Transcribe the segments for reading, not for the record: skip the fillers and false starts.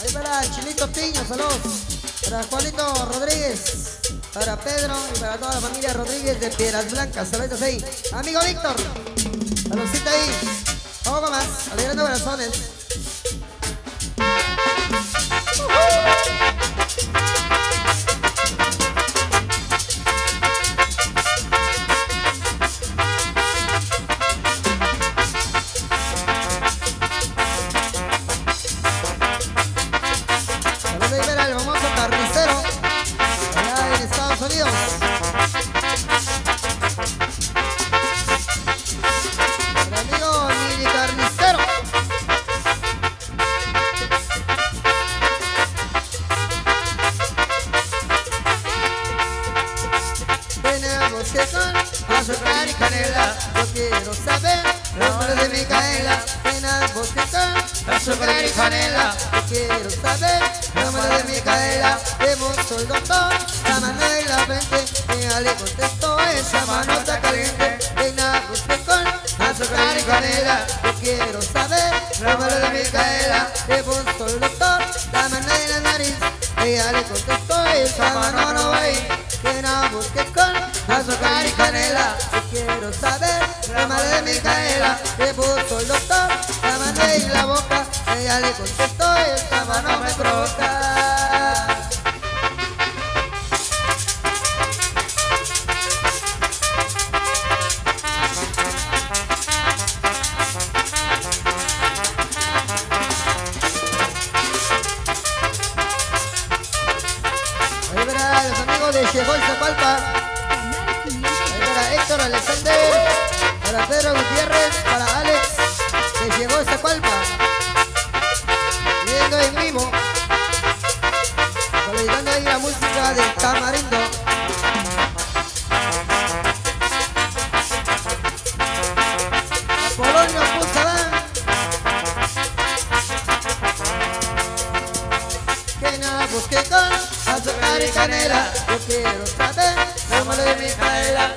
Ahí para Chinito Piño, saludos. Para Juanito Rodríguez. Para Pedro y para toda la familia Rodríguez de Piedras Blancas. Saludos ahí. Amigo Víctor. Saludcita ahí. Un poco más. Alegrando corazones. Azúcar y canela, yo quiero saber el nombre de Micaela. En el bosque con azúcar y canela, yo quiero saber el nombre de Micaela. Debo soy doctor, la mano en la frente, ella le contestó, esa mano está caliente. En el bosque con azúcar y canela, yo quiero saber el nombre de Micaela. Debo soy doctor, la mano en la nariz, ella le contestó, esa mano no va a ir. En el bosque con azúcar y canela, yo quiero saber la madre de Micaela. Le puso el doctor la mano en la boca, ella le contestó, esta mano me provoca. Ahí verá los amigos de Llegó el Zapalpa. Para Héctor Alexander, para Pedro Gutiérrez, para Alex, que llegó esta palpa, viendo en vivo, solicitando ahí la música de Tamarindo. Apolonio Puzabán, que nada busque con azúcar y canela, yo quiero saber cómo le de Micaela.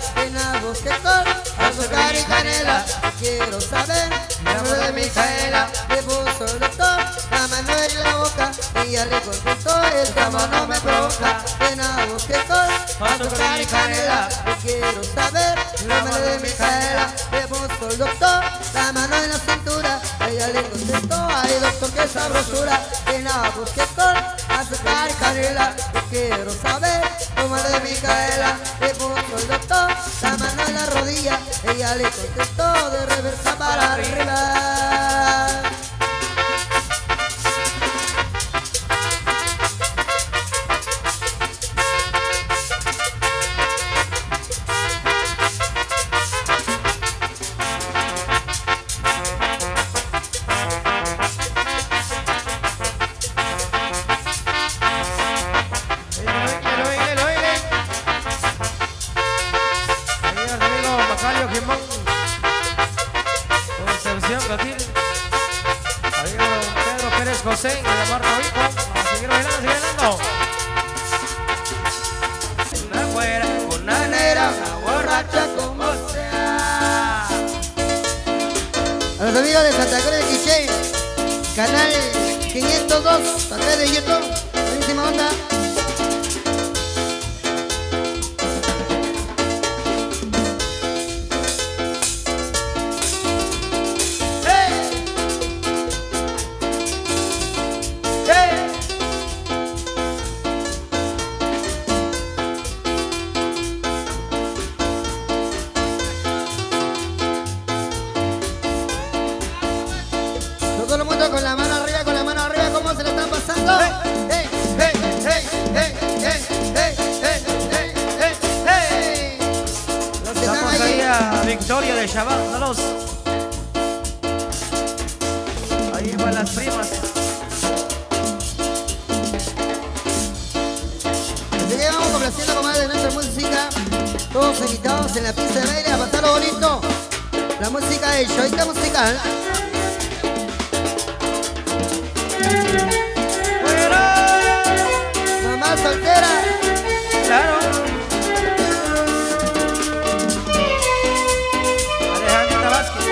Que con azúcar y canela, yo quiero saber el nombre de Micaela. Le puso el doctor la mano en la boca, ella le contestó, esta mano me provoca. Que nada busque con azúcar y canela, yo quiero saber el nombre de Micaela. Le puso el doctor la mano en la cintura, ella le contestó, ay doctor qué sabrosura. Que nada busque con azúcar y canela, yo quiero saber el nombre de Micaela. Le puso el doctor la mano en la rodilla, ella le contestó de reversa para arriba. José y de la marca Vico, a seguir bailando, sigue bailando. Una güera, una negra, una borracha como sea. A los amigos de Santa Cruz de Quiché, canal 502, a través de YouTube, buenísima onda. Todo el mundo con la mano arriba, ¿cómo se lo están pasando? ¡Hey, hey, hey, hey, hey, hey, hey, hey, hey, hey! Los que están Estamos ahí a Victoria de Shabbat, saludos. Ahí van las primas. Así que vamos complaciendo con más de nuestra música. Todos invitados en la pista de baile a pasarlo bonito. La música de Shoita Musical. Mamá soltera. Claro. Alejandra Vázquez.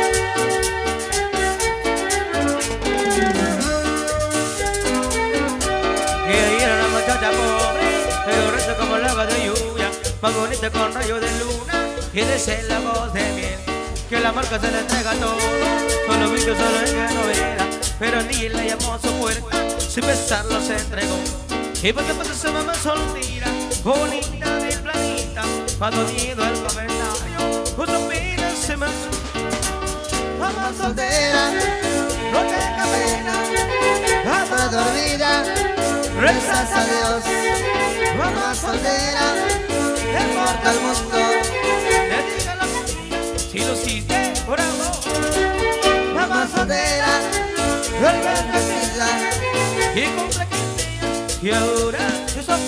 más bonita con rayo de luna y de voz de miel. Que la marca se le entrega todo, solo vi que solo ella no era, pero ni le llamó a su puerta, sin besarlo se entregó. Y porque pasa su mamá soltera, bonita del planeta, cuando nido el comentario, justo mira se me Mamá soltera, no tenga pena, mamá dormida, rezas a Dios. Mamá soltera, no importa el mundo. si lo hiciste por amor. Mamá soltera, bendecida. Y contra quien sea, y ahora yo soy.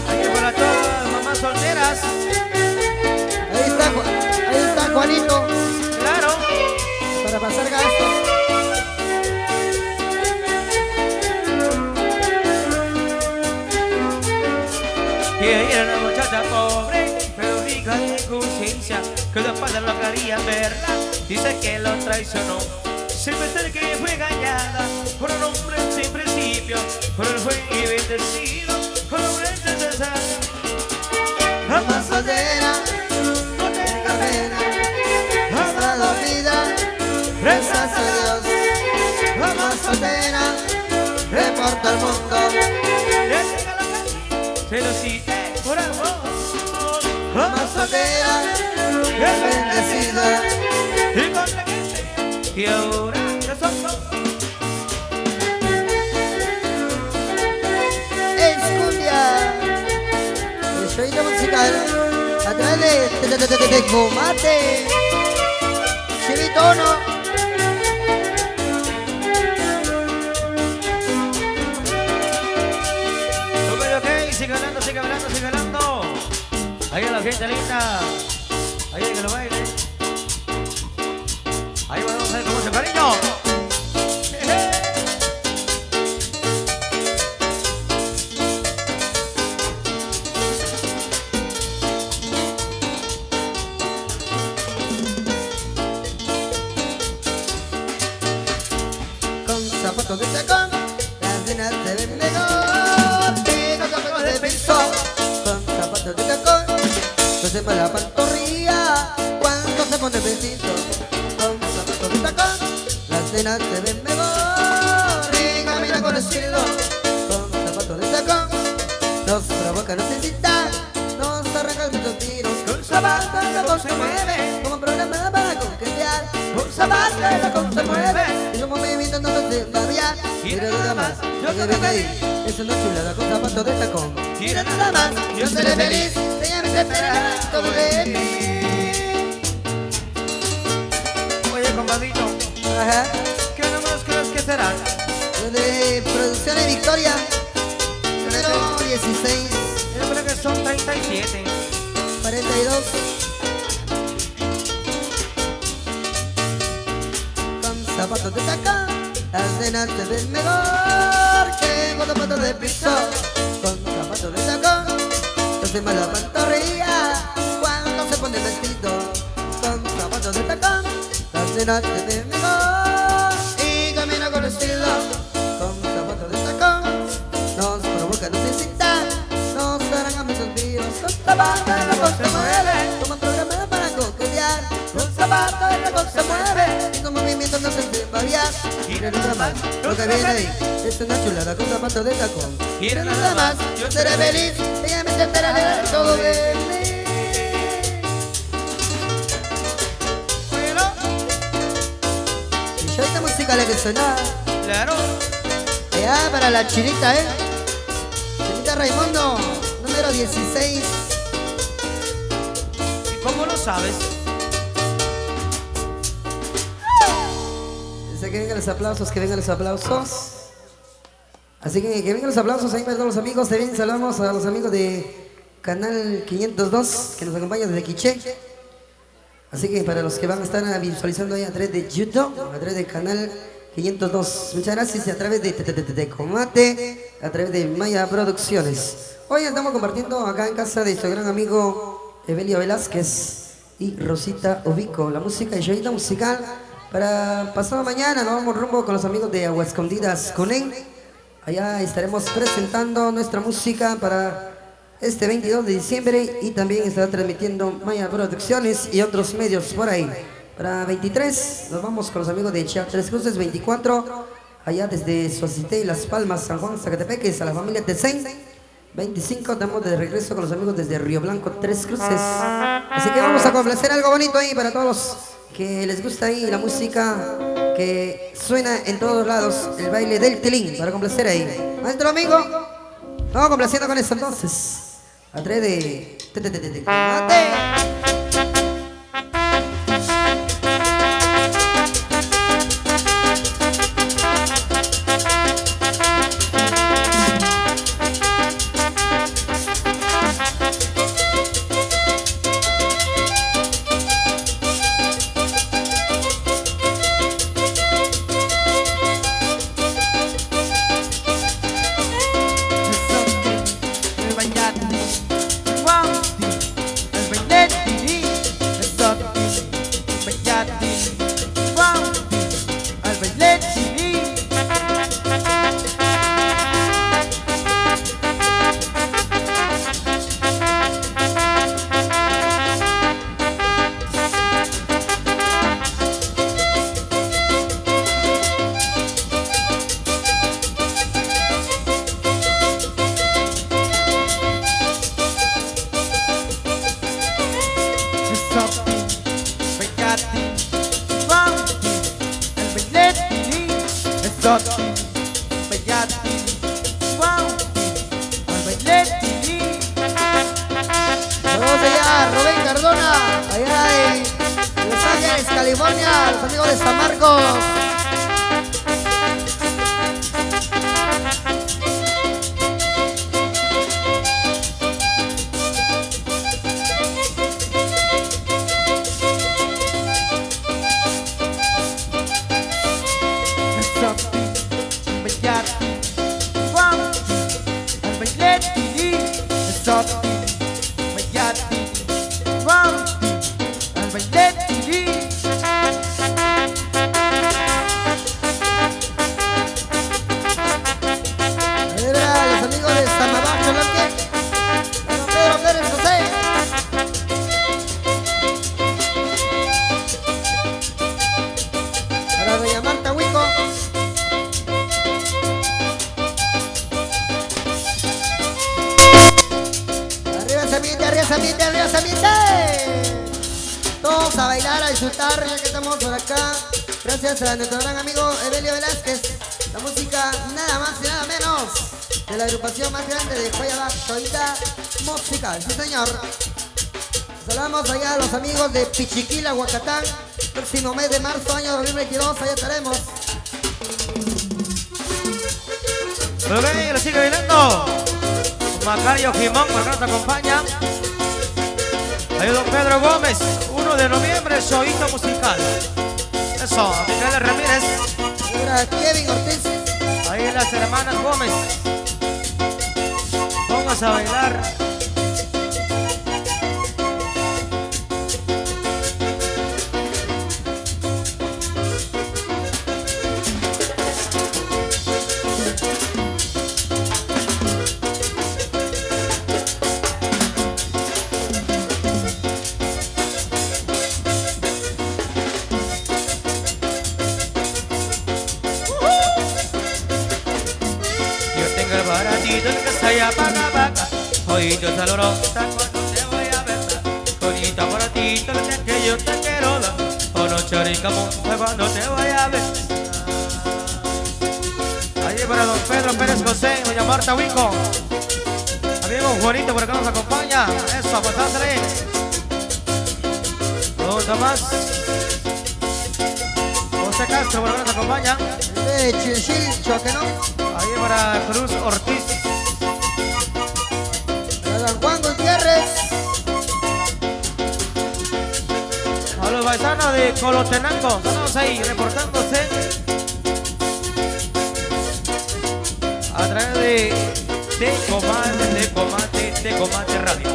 Aquí para todas las mamás solteras. Ahí está Juanito, Claro. para pasar gastos. Y ella era una muchacha pobre, pero rica de conciencia, que después de lo que harían verla, dice que lo traicionó. Sin pensar que fue engañada por un hombre sin principio, por el juez y bendecido, por un hombre necesario. Mamá soltera, no tenga pena, mamá dormida, rezas a Dios. Mamá soltera, no importa el mundo. se lo cité por amor. Mamá soltera, bendecida. Y con la que sea, y ahora yo soy. Escucha, el show musical a través de Comate, Chivitono. Sigue hablando, sigue hablando, sigue hablando. Ahí a la gente linda. Ahí que lo baile. Ahí vamos a ver cómo se cariño. Con zapatos de tacón, las nenas se ven mejor. De piso, con zapatos de tacón, no se me la pantorrilla cuando se pone vestido. Con zapatos de tacón, las nenas se ven mejor y camina con estilo. Con zapatos de tacón, nos provoca, nos incita, nos arranca muchos tiros. Con zapatos de tacón se mueve como un programa para coquetear. Con zapatos de tacón se mueve y su movimiento no se hace babiar. Mira nada más, yo que ven ahí. Es una chulada con zapatos de tacón. Mira nada más, yo seré feliz. Ella me esperará todo de mí. Oye, compadrito, Ajá. ¿qué números crees que serán? De Producciones Victoria, número 16, Yo creo que son 37. 42. Con zapatos de tacón, las nenas se ven mejor que con zapatos de piso. Con zapatos de tacón, no se me la pantorrilla cuando se pone vestido. Con zapatos de tacón, las nenas se ven mejor y camina con estilo. Con zapatos de tacón, nos provoca, nos incita, nos harán mis suspiros. Con zapatos de tacón se mueve como un programa para coquetear. Con zapatos de tacón se mueve y su movimiento no se hace babiar. Mira nada más, lo que viene ahí es una chulada con zapatos de tacón. Mira nada más, yo seré feliz, ella me esperará todo de mí. Oye, ¿no? Y yo esta música la que suena Claro. allá para la chinita, Chinita Raimundo, número 16. ¿Y cómo lo sabes? Dice que vengan los aplausos, que vengan los aplausos. Así que vengan los aplausos ahí para todos los amigos. También saludamos a los amigos de Canal 502 que nos acompañan desde Quiché. Así que para los que van a estar visualizando ahí a través de YouTube, a través del Canal 502. Muchas gracias a través de Comate, a través de Maya Producciones. Hoy estamos compartiendo acá en casa de nuestro gran amigo Evelio Velázquez y Rosita Ubico, la música y shoyita musical. Para pasado mañana nos vamos rumbo con los amigos de Aguascondidas Conén. Allá estaremos presentando nuestra música para este 22 de diciembre y también estará transmitiendo Maya Producciones y otros medios por ahí. Para 23 nos vamos con los amigos de Chia Tres Cruces, 24 allá desde Suacité y Las Palmas, San Juan, Zacatepeques, a la familia Tecén. 25 estamos de regreso con los amigos desde Río Blanco, Tres Cruces. Así que vamos a complacer algo bonito ahí para todos los que les gusta ahí la música que suena en todos lados, el baile del tilín, para complacer ahí. Maestro amigo, vamos complaciendo con esto entonces. A tres de... ¡Mate! Saludos allá, Rubén Cardona, allá en Los Ángeles, California, los amigos de San Marcos. Todos a bailar, a disfrutar, ya que estamos por acá. Gracias a nuestro gran amigo Evelio Velázquez. La música nada más y nada menos de la agrupación más grande de Guayabá, Todita Musical. Sí, señor. Saludamos allá a los amigos de Pichiquila, Huacatán. Próximo mes de marzo, año 2022, allá estaremos. Muy bien, lo sigue bailando Macario Jimón, por acá nos acompaña. Ahí don Pedro Gómez, 1 de noviembre, showito musical. Eso, Miguel Ramírez. Kevin Ortiz. Ahí las hermanas Gómez. Vamos a bailar. Baratito el que está allá para la vaca, ojito salorosa cuando te voy a besar, bonita baratito el que yo te quiero dar, o noche rica monta cuando te voy a besar. Allí para don Pedro Pérez José, doña Marta Huico, amigo Juanito por acá nos acompaña, eso, pasásele. Don Tomás José Castro por acá nos acompaña. De Chilchil, Choquenón. Ahí para Cruz Ortiz. Para don Juan Gutiérrez. A los paisanos de Colotenango, estamos ahí reportándose a través de Comate Radio.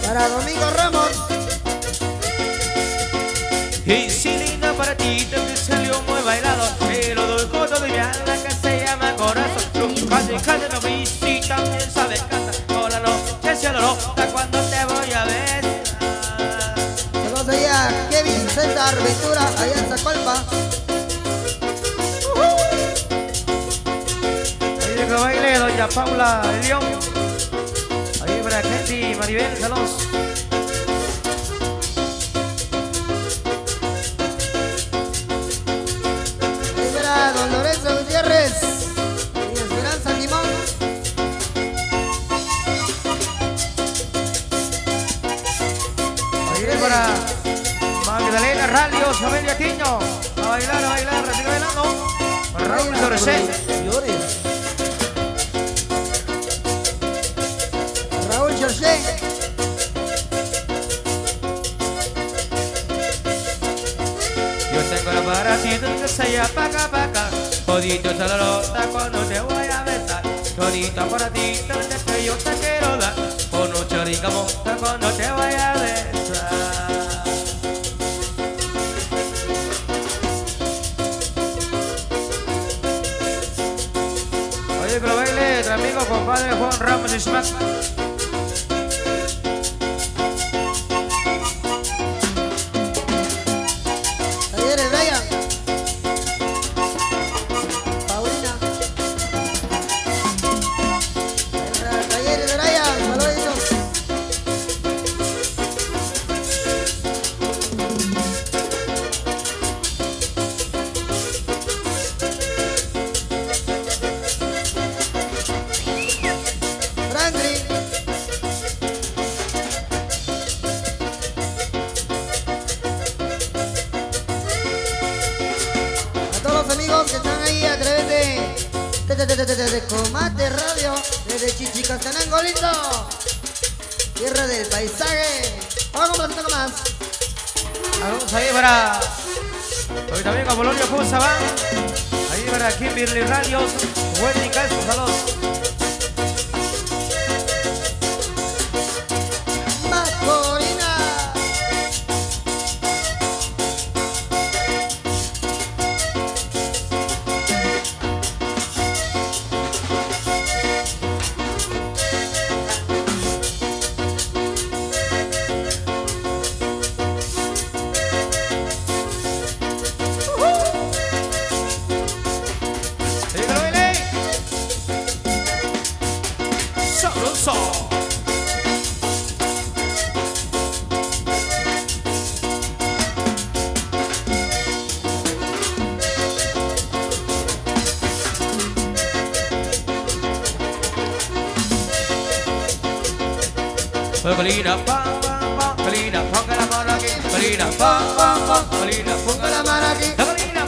Para Domingo Ramos. bailado, pero dulcoso de mi alma que se llama corazón. Casi no visita, también sabe cantar. Por la noche se alborota cuando te voy a besar. Saludos ahí a Kevin César Ventura, allá en Zacualpa. Ahí de que baile doña Paula el León. Ahí para Kenty, Maribel, saludos. Ahí para don Lorenzo Gutiérrez y Esperanza Limón. Ahí para Magdalena Radio, familia Quiño. A bailar, sigue bailando. Raúl Torresel. Señores. Raúl Jorge. Yo tengo el aparatito que se llama paca. Jodito se lo nota cuando te voy a besar. Jodito aparatito que yo te quiero dar. Con un chorica monta cuando te voy a besar. Oye, que lo baile tu amigo compadre Juan Ramos y Smack. Talleres Brian. Paulina. Talleres Brian. Saluditos. Franklin. A todos los amigos que están ahí a través de Comate Radio, desde Chichicastenango lindo, tierra del paisaje. Vamos con más. Vamos ahí para hoy también con Bologna Fusa va. Ahí para Kimberly Radios, Wendy Castro, saludos. Macorina. Ahí que lo baile. Sabroso. Colina, Colina, ponga la mano aquí. Colina, Colina, ponga la mano aquí. Colina,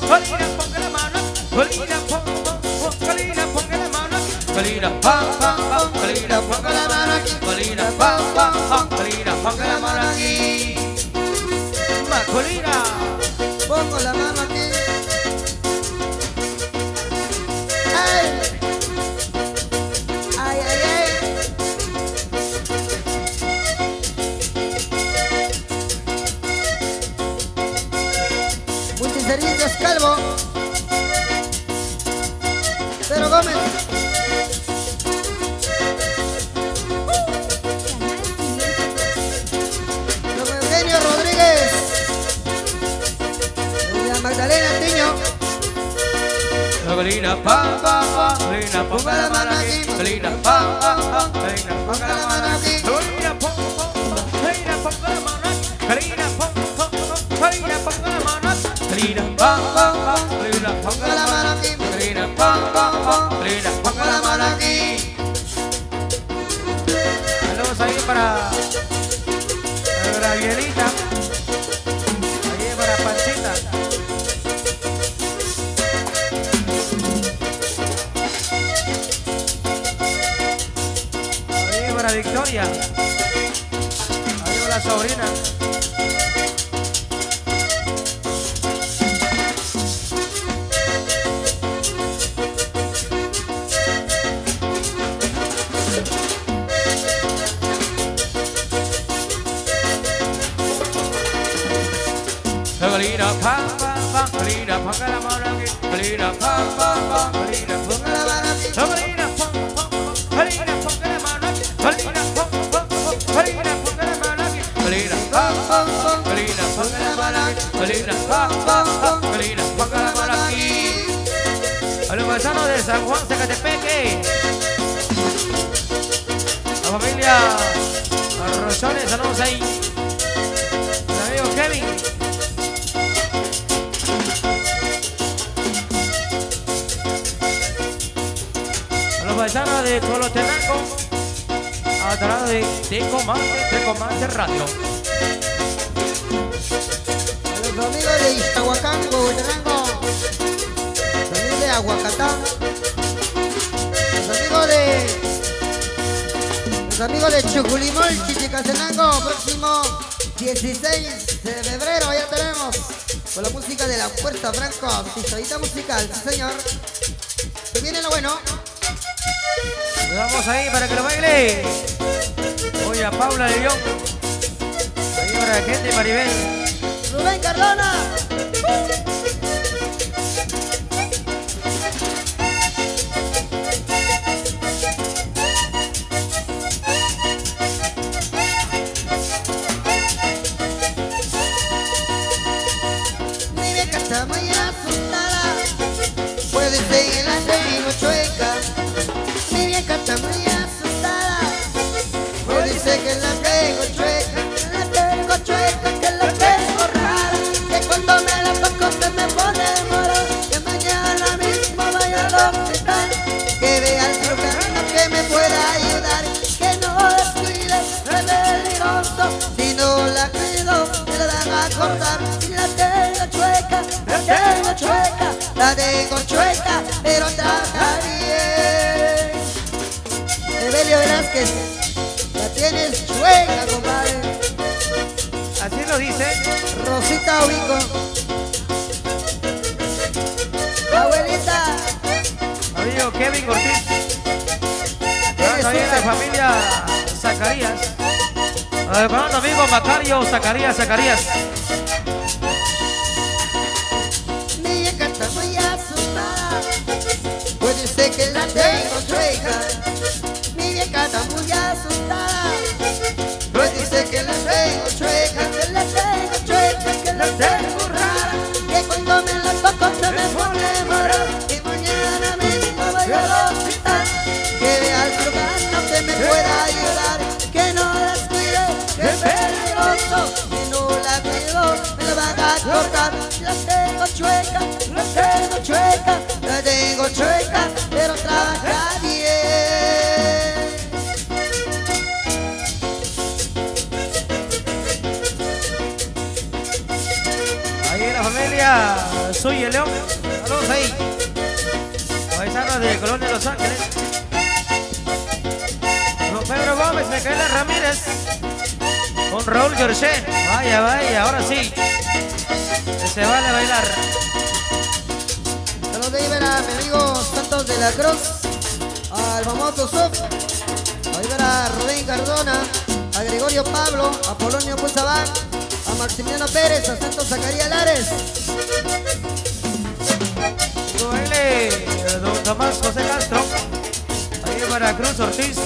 Colina, ponga la mano. Colina, Colina, ponga la mano aquí. Colina, Colina, ponga la mano aquí. Colina, Colina, ponga la mano aquí. Colina, Pongo la mano aquí. ¡Ay! ¡Ay, ay, ay! Multiservicios Calvo. Pedro Gómez. Don Eugenio Rodríguez. La Magdalena Tiño. Colina, Colina, ponga la mano aquí. Colina, Colina, ponga la mano aquí. Colina, Colina, ponga la mano aquí. Colina, Colina, ponga la mano aquí. Colina, Colina, ponga la mano aquí. Colina, Colina, ponga la mano aquí. Saludos ahí para Gabrielita. Ahí para Pancita. Ahí para Victoria. Ahí va la sobrina. Colina, Colina, ponga la mano aquí. Colina, colina, Ponga la mano aquí. colina, colina, ponga la mano aquí. Colina, colina, ponga la mano aquí. Colina, colina, ponga la mano aquí. Colina, colina, ponga la mano aquí. A los paisanos de San Juan, Zacatepeque. La familia Arrochones, saludos ahí. El amigo Kevin. A los paisanos de Colotenango. A través de Tecomante Radio. A los amigos de Iztahuacán, Huehuetenango. También de Aguacatán. Los amigos de Chuculimol, Chichicastenango, próximo 16 de febrero, ya tenemos. Con la música de la Fuerza Franco, pistolita musical, sí señor. Que viene lo bueno. Le damos ahí para que lo baile. Oye, a Paula de León. Ahí para la gente de Maribel. Rubén Cardona. Mi vieja está muy asustada, puede ser que la tengo chueca. Mi vieja está muy asustada, puede ser que la tengo chueca. La tengo chueca, que la tengo rara, que cuando me la toco se me pone morada. Que mañana mismo vaya al hospital, que vea al cirujano que me pueda ayudar. Que no descuide, es peligroso, si no la cuido me la van a cortar. Y la tengo chueca, pero trabaja bien. Evelio Velázquez, la tienes chueca, compadre. Así lo dice. Rosita Ubico, abuelita, Amigo Kevin Ortiz. tienes También la familia Zacarías. Con tu amigo Macario Zacarías. mi vieja está muy asustada, puede ser que la tengo chueca. Mi vieja está muy asustada, puede ser que la tengo chueca. Que la tengo chueca, que la tengo rara, que cuando me la toco se me pone morada. Que mañana mismo vaya al hospital, que vea al cirujano que me pueda ayudar. Que no descuide, que es peligroso, si no la cuido me la van a cortar. La tengo chueca, pero trabaja bien. Ahí la familia Soy el León. Saludos ahí. Paisanos de Colonia Los Ángeles. Don Pedro Gómez, Micaela Ramírez. Con Raúl Yorché. Vaya, ahora sí. Que se vale bailar. Saludos de ahí para mi amigo Santos de la Cruz, al famoso Sub, ahí para Rubén Cardona, a Gregorio Pablo, a Polonio Puzabán, a Maximiliano Pérez, a Santos Zacarías Lares. Digo, baile don Tomás José Castro. Ahí para Cruz Ortiz.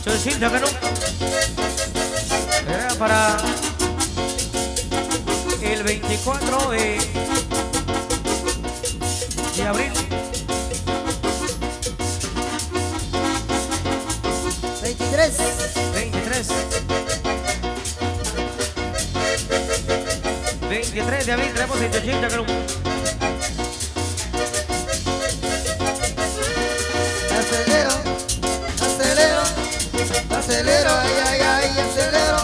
Chochillo Menú. Era para el 24 de abril. 23. 23 de abril tenemos el Chochillo Menú. Acelero, ay, acelero,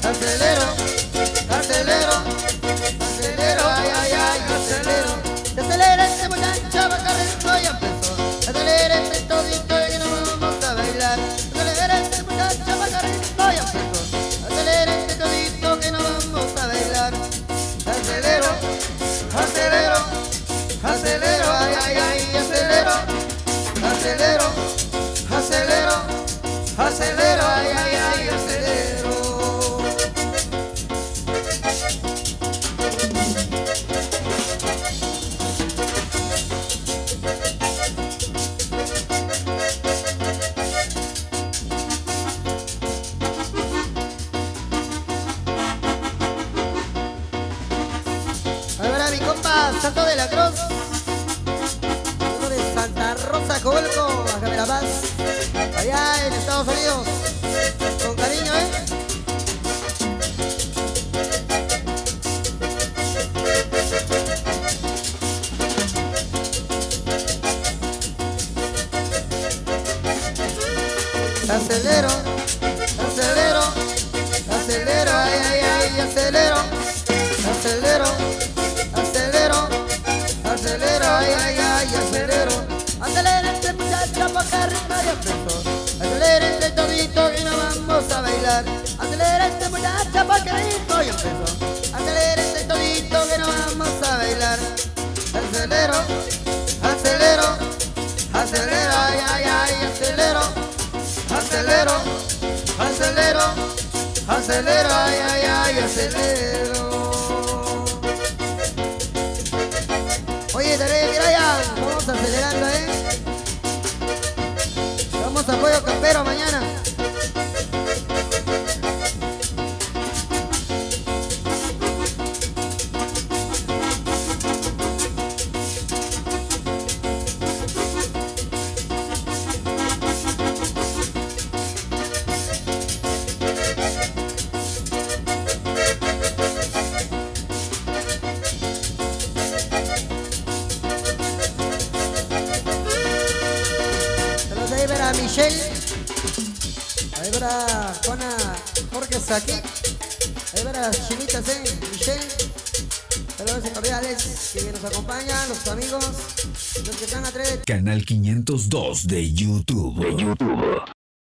acelero, ay, acelero. Se acelera este muchacho, va corriendo y empezó. Acelera este todito y no vamos a bailar. Acelera este muchacho, va corriendo y empezó. Acelera este todito que no vamos a bailar. Acelero, ay, acelero, acelero, ay, acelero. Santo de la Cruz. Uno de Santa Rosa, Coelco, acá de La Paz. Allá en Estados Unidos. Con cariño, Acelero, acelero, acelero, ay, ay, ay, acelero, acelero, acelero, acelero, ay, ay, ay, acelero. Acelera este muchacho porque el ritmo ya empezó. Acelera este todito y no vamos a bailar. Acelera este muchacho porque el ritmo ya empezó. Acelera este todito que no vamos a bailar. Acelero, acelero, acelero, ay, ay, ay, acelero. Acelero, acelero, acelero, ay, ay, ay, acelero. Oye, Brian, vamos acelerando, Vamos a Pollo Campero mañana. Ahí verá Michelle, ahí verá Juana Jorge Saki, ahí verá Chinitas, Michelle, saludos cordiales que nos acompañan, los amigos, los que están atrás. Canal 502 de YouTube.